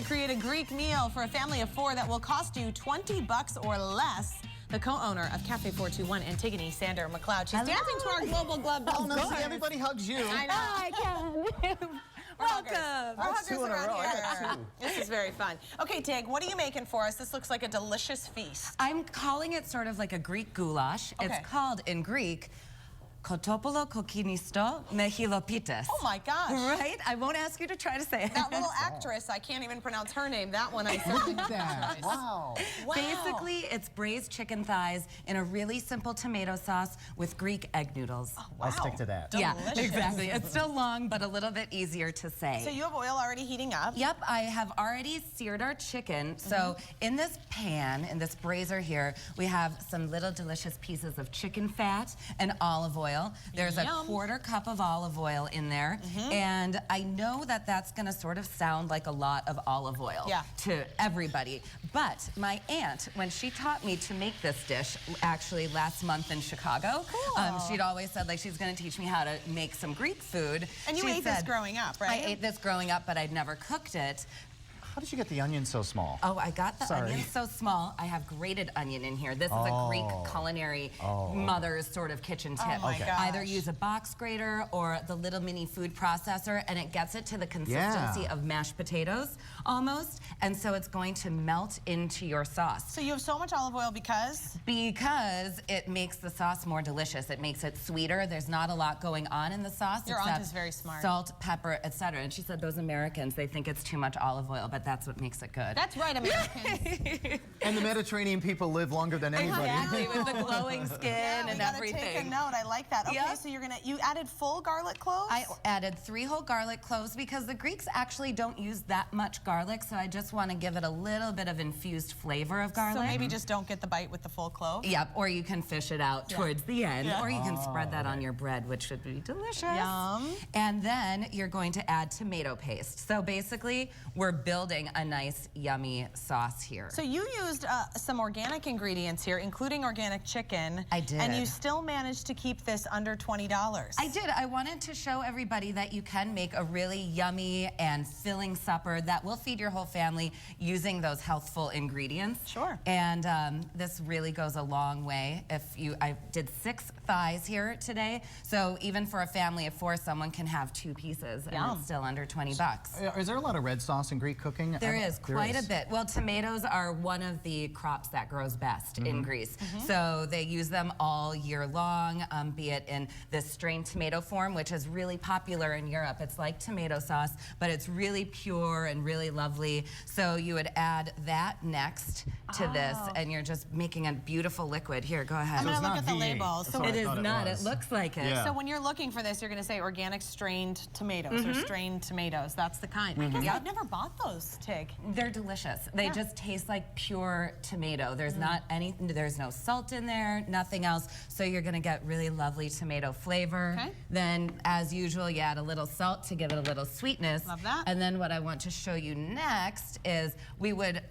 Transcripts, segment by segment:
create a Greek meal for a family of 4 that will cost you $20 or less. The co-owner of Cafe 421, Antigoni, McCloud. She's dancing to our Global Glub. Oh, no, see, everybody hugs you. I know. I can. Welcome. That's Huggers 2 in a around row. I here. got 2. This is very fun. Okay, Tig, what are you making for us? This looks like a delicious feast. I'm calling it sort of like a Greek goulash. Okay. It's called, in Greek, Kotopoulo, Kokinisto, Xilopites. Oh my gosh. Right? I won't ask you to try to say it. That little actress, I can't even pronounce her name. That one I certainly Look at that. Wow. Wow. Basically, it's braised chicken thighs in a really simple tomato sauce with Greek egg noodles. Oh, wow. I'll stick to that. Yeah, Delicious. exactly. It's still long, but a little bit easier to say. So you have oil already heating up? Yep, I have already seared our chicken. So in this pan, in this braiser here, we have some little delicious pieces of chicken fat and olive oil. There's a quarter cup of olive oil in there. And I know that that's gonna sort of sound like a lot of olive oil to everybody. But my aunt, when she taught me to make this dish, actually last month in Chicago, she'd always said like she's gonna teach me how to make some Greek food. And you ate this growing up, right? I ate this growing up, but I'd never cooked it. How did you get the onions so small? Oh, I got the onions so small. I have grated onion in here. This is a Greek culinary mother's sort of kitchen tip. Oh my gosh. Either use a box grater or the little mini food processor, and it gets it to the consistency of mashed potatoes almost. And so it's going to melt into your sauce. So you have so much olive oil because? Because it makes the sauce more delicious. It makes it sweeter. There's not a lot going on in the sauce. Your aunt is very smart. Salt, pepper, etc. And she said those Americans, they think it's too much olive oil, but that's what makes it good. That's right, Americans. And the Mediterranean people live longer than anybody. Exactly, with the glowing skin and everything. Take a note. I like that. Okay, so you added full garlic cloves? I added 3 whole garlic cloves because the Greeks actually don't use that much garlic, so I just want to give it a little bit of infused flavor of garlic. So maybe just don't get the bite with the full clove? Yep, or you can fish it out towards the end, or you can spread that on your bread, which should be delicious. Yum. And then you're going to add tomato paste. So basically, we're building a nice, yummy sauce here. So you used some organic ingredients here, including organic chicken. I did. And you still managed to keep this under $20. I did. I wanted to show everybody that you can make a really yummy and filling supper that will feed your whole family using those healthful ingredients. Sure. And this really goes a long way. I did 6 thighs here today, so even for a family of 4, someone can have 2 pieces, and it's still under $20. Is there a lot of red sauce in Greek cooking? There is quite a bit. Well, tomatoes are one of the crops that grows best in Greece. So they use them all year long, be it in this strained tomato form, which is really popular in Europe. It's like tomato sauce, but it's really pure and really lovely. So you would add that next to this, and you're just making a beautiful liquid. Here, go ahead. I'm going to look at the label. So it is not. It looks like it. So when you're looking for this, you're going to say organic strained tomatoes or strained tomatoes. That's the kind. I guess I've never bought those, Tig. They're delicious. They just taste like pure tomato. There's not anything, there's no salt in there, nothing else. So you're gonna get really lovely tomato flavor. Okay. Then, as usual, you add a little salt to give it a little sweetness. Love that. And then what I want to show you next is we would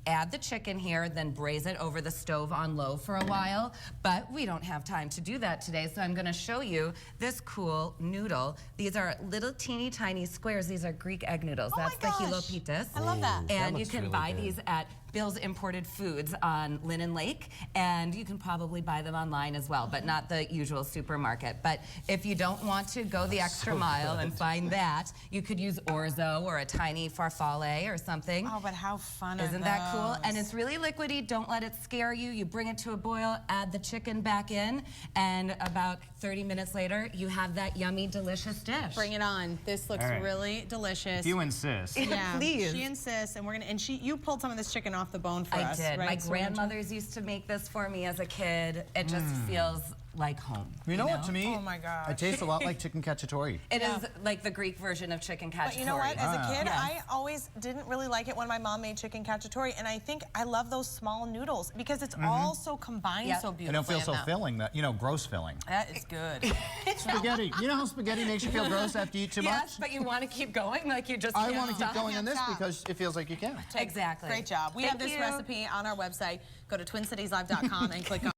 add the chicken here, then braise it over the stove on low for a while. But we don't have time to do that today, so I'm gonna show you this cool noodle. These are little teeny tiny squares. These are Greek egg noodles. That's the Xilopites. I love that. And you can buy these at Bill's Imported Foods on Linen Lake, and you can probably buy them online as well, but not the usual supermarket. But if you don't want to go the extra mile and find that, you could use orzo or a tiny farfalle or something. Oh, but how fun Isn't that cool? And it's really liquidy. Don't let it scare you. You bring it to a boil, add the chicken back in, and about 30 minutes later, you have that yummy, delicious dish. Bring it on. This looks really delicious. If you insist. Yeah, please. She insists, and we're gonna. And you pulled some of this chicken off the bone for us. I did. Right? My grandmothers used to make this for me as a kid. It just feels like home. You know what, to me, oh my gosh, it tastes a lot like chicken cacciatore. It is like the Greek version of chicken cacciatore. But you know what? As a kid, I always didn't really like it when my mom made chicken cacciatore, and I think I love those small noodles because it's all so combined so beautifully. And it feels so filling, that, you know, gross filling. That is good. Spaghetti. You know how spaghetti makes you feel gross after you eat too much? Yes, but you want to keep going, like you just I want to keep going on this because it feels like you can. Exactly. Great job. We have this recipe on our website. Go to twincitieslive.com and click on